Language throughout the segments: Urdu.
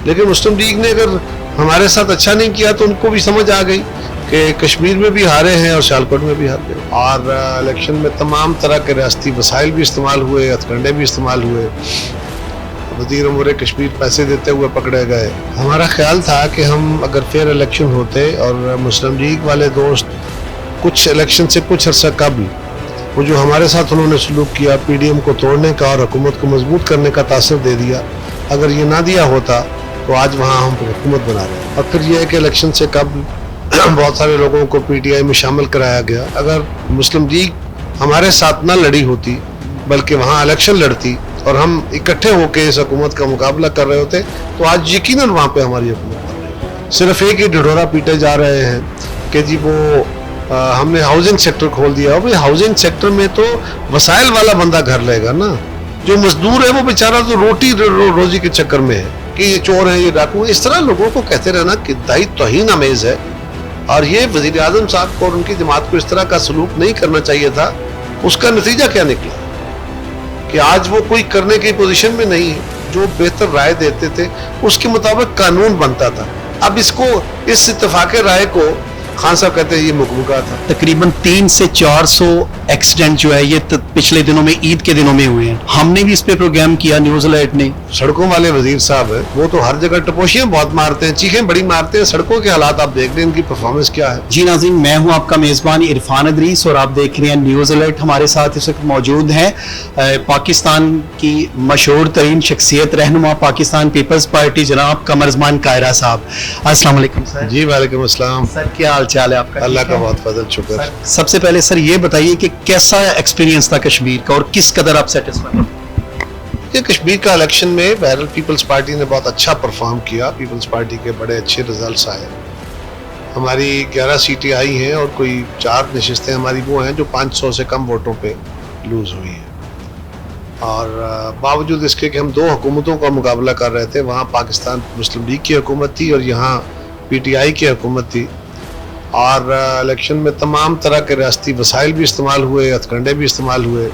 لیکن مسلم لیگ نے اگر ہمارے ساتھ اچھا نہیں کیا تو ان کو بھی سمجھ آ گئی کہ کشمیر میں بھی ہارے ہیں اور سیالکوٹ میں بھی ہار گئے، اور الیکشن میں تمام طرح کے ریاستی وسائل بھی استعمال ہوئے، ہتھکنڈے بھی استعمال ہوئے، وزیر امور کشمیر پیسے دیتے ہوئے پکڑے گئے۔ ہمارا خیال تھا کہ ہم اگر فیئر الیکشن ہوتے اور مسلم لیگ والے دوست کچھ الیکشن سے کچھ عرصہ قبل وہ جو ہمارے ساتھ انہوں نے سلوک کیا، پی ڈی ایم کو توڑنے کا اور حکومت کو مضبوط کرنے کا تاثر دے دیا، اگر یہ نہ دیا ہوتا تو آج وہاں ہم حکومت بنا رہے ہیں۔ اور پھر یہ ہے کہ الیکشن سے قبل بہت سارے لوگوں کو پی ٹی آئی میں شامل کرایا گیا۔ اگر مسلم لیگ ہمارے ساتھ نہ لڑی ہوتی بلکہ وہاں الیکشن لڑتی اور ہم اکٹھے ہو کے اس حکومت کا مقابلہ کر رہے ہوتے تو آج یقیناً وہاں پہ ہماری حکومت بن رہی ہے۔ صرف ایک ہی ڈھڈورا پیٹے جا رہے ہیں کہ جی وہ ہم نے ہاؤسنگ سیکٹر کھول دیا۔ اور ہاؤسنگ سیکٹر میں تو وسائل والا بندہ گھر لے گا نا، جو مزدور ہے وہ بیچارہ تو روٹی روزی کے چکر میں ہے کہ یہ چور ہیں، یہ ڈاکو ہیں۔ اس طرح لوگوں کو کہتے رہنا کتائی توہین آمیز ہے، اور یہ وزیر اعظم صاحب کو اور ان کی جماعت کو اس طرح کا سلوک نہیں کرنا چاہیے تھا۔ اس کا نتیجہ کیا نکلا کہ آج وہ کوئی کرنے کی پوزیشن میں نہیں ہے، جو بہتر رائے دیتے تھے اس کے مطابق قانون بنتا تھا۔ اب اس اتفاق رائے کو خان صاحب کہتے ہیں یہ مکمکہ تھا۔ تقریباً 300 سے 400 ایکسیڈنٹ جو ہے یہ پچھلے دنوں میں عید کے دنوں میں ہوئے ہیں۔ ہم نے بھی اس پہ پروگرام کیا، نیوز الرٹ نے۔ سڑکوں والے وزیر صاحب ہیں، وہ تو ہر جگہ ٹپوشیاں بہت مارتے ہیں، چیخیں بڑی مارتے ہیں، سڑکوں کے حالات آپ دیکھ لیں ان کی پرفارمنس کیا ہے۔ جی ناظرین، میں ہوں آپ کا میزبان عرفان ادریس اور آپ دیکھ رہے ہیں نیوز الرٹ۔ ہمارے ساتھ اس وقت موجود ہیں پاکستان کی مشہور ترین شخصیت، رہنما پاکستان پیپلز پارٹی جناب قمر زمان کائرہ صاحب۔ السلام علیکم سر۔ جی وعلیکم السلام سر، کیا حال چال ہے آپ کا؟ اللہ کا بہت فضل شکر۔ سب سے پہلے سر یہ بتائیے کہ کیسا ایکسپیرینس تھا کشمیر کا اور کس قدر آپ سیٹسفائی ہیں؟ یہ کشمیر کا الیکشن میں بہرحال پیپلز پارٹی نے بہت اچھا پرفارم کیا، پیپلز پارٹی کے بڑے اچھے ریزلٹس آئے۔ ہماری 11 سیٹیں آئی ہیں اور کوئی 4 نشستیں ہماری وہ ہیں جو 500 سے کم ووٹوں پہ لوز ہوئی ہیں، اور باوجود اس کے کہ ہم 2 حکومتوں کا مقابلہ کر رہے تھے، وہاں پاکستان مسلم لیگ کی حکومت تھی اور یہاں پی ٹی آئی کی حکومت تھی، اور الیکشن میں تمام طرح کے ریاستی وسائل بھی استعمال ہوئے، ہتھکنڈے بھی استعمال ہوئے،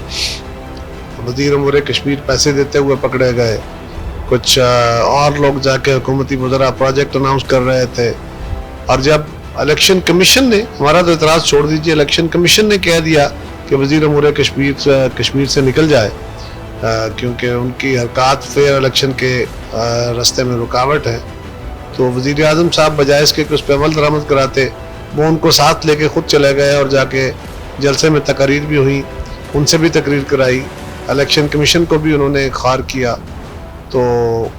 وزیر امور کشمیر پیسے دیتے ہوئے پکڑے گئے، کچھ اور لوگ جا کے حکومتی وزراء پروجیکٹ اناؤنس کر رہے تھے، اور جب الیکشن کمیشن نے، ہمارا تو اعتراض چھوڑ دیجیے، الیکشن کمیشن نے کہہ دیا کہ وزیر امور کشمیر سے نکل جائے کیونکہ ان کی حرکات فیئر الیکشن کے راستے میں رکاوٹ ہے، تو وزیر اعظم صاحب بجائے اس کے کہ اس پہ عمل درآمد کراتے، وہ ان کو ساتھ لے کے خود چلے گئے اور جا کے جلسے میں تقاریر بھی ہوئی، ان سے بھی تقریر کرائی، الیکشن کمیشن کو بھی انہوں نے خار کیا۔ تو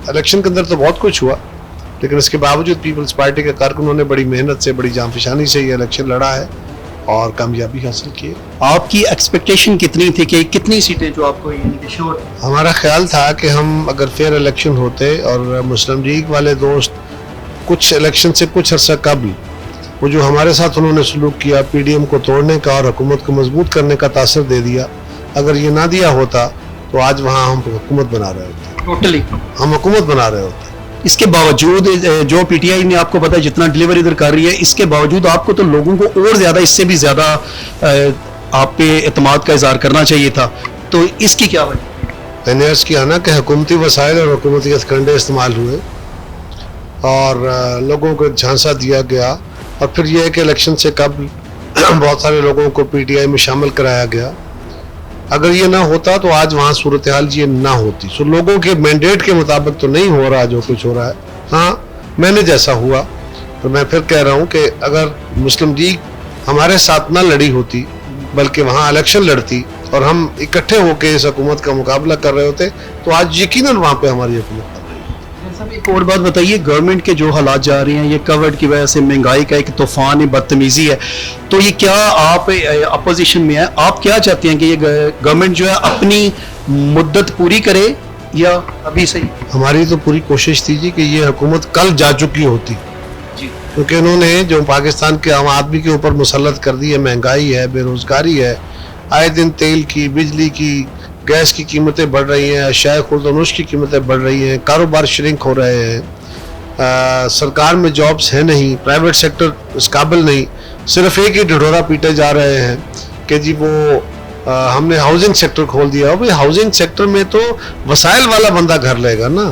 الیکشن کے اندر تو بہت کچھ ہوا، لیکن اس کے باوجود پیپلز پارٹی کے کارکنوں نے بڑی محنت سے، بڑی جانفشانی سے یہ الیکشن لڑا ہے اور کامیابی حاصل کی ہے۔ آپ کی ایکسپیکٹیشن کتنی تھی کہ کتنی سیٹیں جو آپ کو یعنی کہ شور؟ ہمارا خیال تھا کہ ہم اگر فیئر الیکشن ہوتے اور مسلم لیگ والے دوست کچھ الیکشن سے کچھ عرصہ قبل وہ جو ہمارے ساتھ انہوں نے سلوک کیا، پی ڈی ایم کو توڑنے کا اور حکومت کو مضبوط کرنے کا تاثر دے دیا، اگر یہ نہ دیا ہوتا تو آج وہاں ہم حکومت بنا رہے ہوتے، ٹوٹلی ہم حکومت بنا رہے ہوتے۔ اس کے باوجود جو پی ٹی آئی نے آپ کو پتا جتنا ڈیلیور ادھر کر رہی ہے، اس کے باوجود آپ کو تو لوگوں کو اور زیادہ، اس سے بھی زیادہ آپ پہ اعتماد کا اظہار کرنا چاہیے تھا، تو اس کی کیا وجہ؟ میں نے عرض کیا نا کہ حکومتی وسائل اور حکومتی ہتھکنڈے استعمال ہوئے اور لوگوں کو جھانسا دیا گیا، اور پھر یہ ہے کہ الیکشن سے قبل بہت سارے لوگوں کو پی ٹی آئی میں شامل کرایا گیا۔ اگر یہ نہ ہوتا تو آج وہاں صورتحال یہ نہ ہوتی۔ سو لوگوں کے مینڈیٹ کے مطابق تو نہیں ہو رہا جو کچھ ہو رہا ہے، ہاں میں نے جیسا ہوا، تو میں پھر کہہ رہا ہوں کہ اگر مسلم لیگ ہمارے ساتھ نہ لڑی ہوتی بلکہ وہاں الیکشن لڑتی اور ہم اکٹھے ہو کے اس حکومت کا مقابلہ کر رہے ہوتے تو آج یقیناً وہاں پہ ہماری حکومت کر رہی ہے۔ ایک اور بات بتائیے، گورنمنٹ کے جو حالات جا رہے ہیں، یہ کووڈ کی وجہ سے مہنگائی کا ایک طوفان بدتمیزی ہے، تو یہ کیا آپ اپوزیشن میں ہیں، آپ کیا چاہتے ہیں کہ یہ گورنمنٹ جو ہے اپنی مدت پوری کرے یا ابھی صحیح؟ ہماری تو پوری کوشش تھی جی کہ یہ حکومت کل جا چکی ہوتی، کیونکہ انہوں نے جو پاکستان کے عام آدمی کے اوپر مسلط کر دی ہے، مہنگائی ہے، بے روزگاری ہے، آئے دن تیل کی، بجلی کی، گیس کی قیمتیں بڑھ رہی ہیں، اشیاء خورد و نوش کی قیمتیں بڑھ رہی ہیں، کاروبار شرنک ہو رہے ہیں، سرکار میں جابس ہیں نہیں، پرائیویٹ سیکٹر اس قابل نہیں، صرف ایک ہی ڈھڈورا پیٹے جا رہے ہیں کہ جی وہ ہم نے ہاؤسنگ سیکٹر کھول دیا۔ اور ہاؤسنگ سیکٹر میں تو وسائل والا بندہ گھر لے گا نا،